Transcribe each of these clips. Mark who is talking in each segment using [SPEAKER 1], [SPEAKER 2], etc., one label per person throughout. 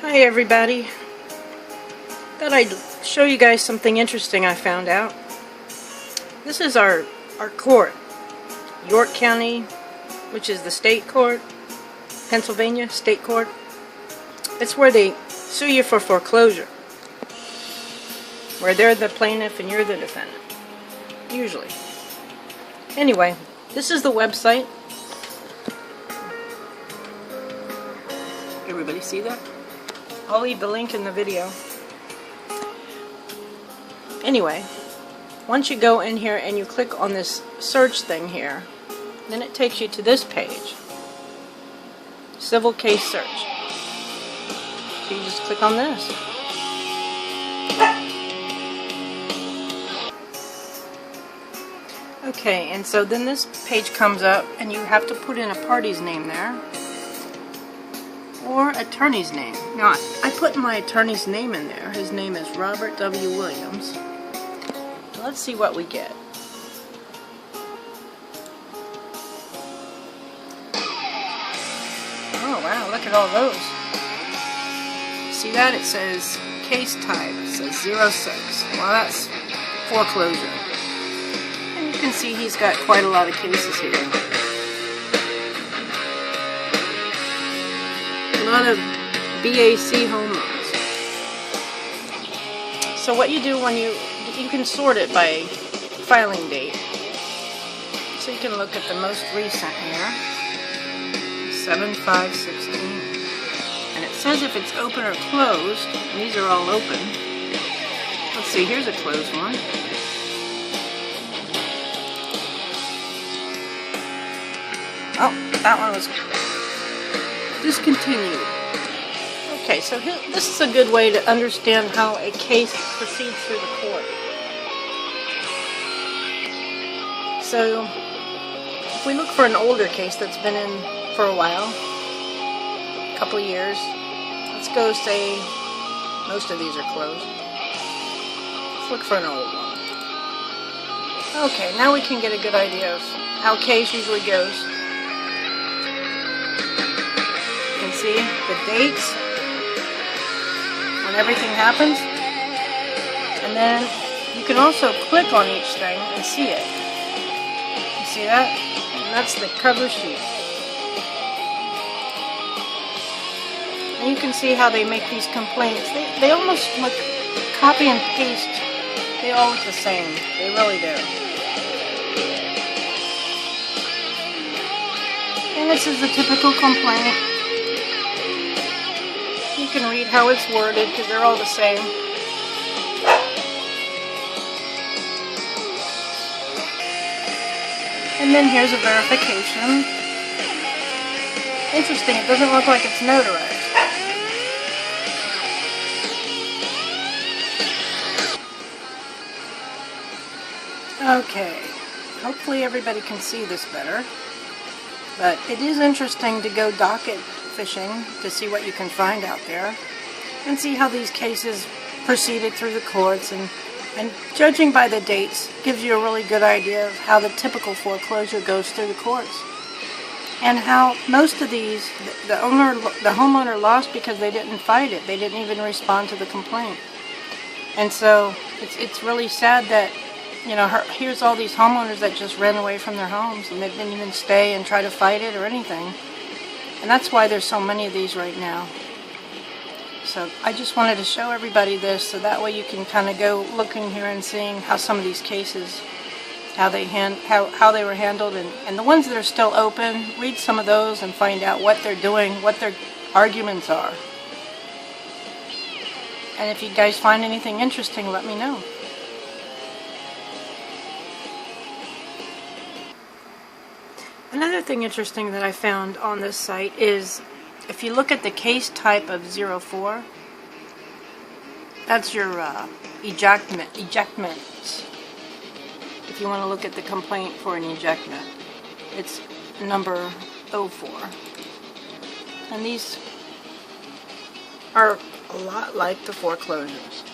[SPEAKER 1] Hi everybody. Thought I'd show you guys something interesting I found out. This is our court. York County, which is the state court. Pennsylvania state court. It's where they sue you for foreclosure. Where they're the plaintiff and you're the defendant. Usually. Anyway, this is the website. Everybody see that? I'll leave the link in the video. Anyway, once you go in here and you click on this search thing here, then it takes you to this page. Civil case search. So you just click on this. Okay, and so then this page comes up and you have to put in a party's name there. Or attorney's name. Now, I put my attorney's name in there. His name is Robert W. Williams. Let's see what we get. Oh wow, look at all those. See that? It says case type. It says 06. Well, that's foreclosure. And you can see he's got quite a lot of cases here. A lot of BAC home loans. So what you do when you can sort it by filing date. So you can look at the most recent here, 7/5/16, and it says if it's open or closed. And these are all open. Let's see. Here's a closed one. Oh, that one was discontinued. Okay, so this is a good way to understand how a case proceeds through the court. So, if we look for an older case that's been in for a while, a couple of years, let's go say most of these are closed. Let's look for an old one. Okay, now we can get a good idea of how a case usually goes. See the dates when everything happens, and then you can also click on each thing and see it. You see that? And that's the cover sheet. And you can see how they make these complaints. They almost look copy and paste. They all look the same. They really do. And this is the typical complaint. You can read how it's worded because they're all the same. And then here's a verification. Interesting, it doesn't look like it's notarized. Okay, hopefully everybody can see this better. But it is interesting to go docket fishing to see what you can find out there and see how these cases proceeded through the courts, and judging by the dates gives you a really good idea of how the typical foreclosure goes through the courts, and how most of these the homeowner lost because they didn't fight it. They didn't even respond to the complaint. And so it's really sad that, you know, here's all these homeowners that just ran away from their homes and they didn't even stay and try to fight it or anything. And that's why there's so many of these right now. So I just wanted to show everybody this so that way you can kind of go looking here and seeing how some of these cases, how they were handled, and the ones that are still open, read some of those and find out what they're doing, what their arguments are. And if you guys find anything interesting, let me know. Another thing interesting that I found on this site is if you look at the case type of 04, that's your ejectment. If you want to look at the complaint for an ejectment, it's number 04. And these are a lot like the foreclosures.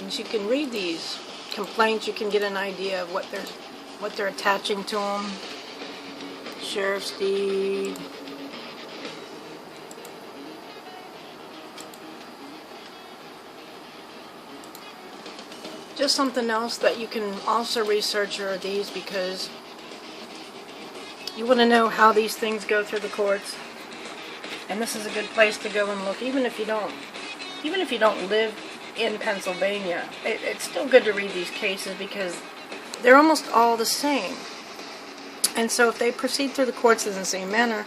[SPEAKER 1] As you can read these complaints, you can get an idea of what they're attaching to them. Sheriff's deed. Just something else that you can also research are these, because you want to know how these things go through the courts. And this is a good place to go and look, even if you don't live in Pennsylvania. It's still good to read these cases because they're almost all the same. And so if they proceed through the courts in the same manner,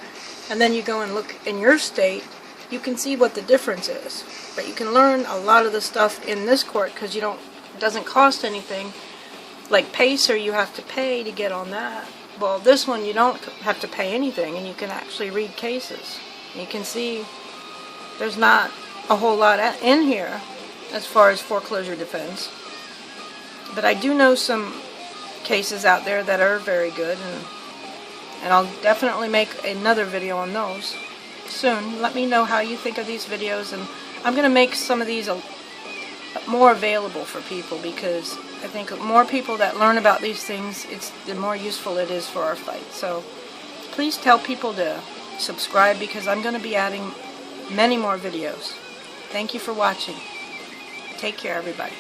[SPEAKER 1] and then you go and look in your state, you can see what the difference is. But you can learn a lot of the stuff in this court because it doesn't cost anything. Like PACER, you have to pay to get on that. Well, this one you don't have to pay anything, and you can actually read cases. You can see there's not a whole lot in here as far as foreclosure defense. But I do know some cases out there that are very good, and I'll definitely make another video on those soon. Let me know how you think of these videos, and I'm going to make some of these more available for people, because I think the more people that learn about these things, the more useful it is for our fight. So please tell people to subscribe, because I'm going to be adding many more videos. Thank you for watching. Take care, everybody.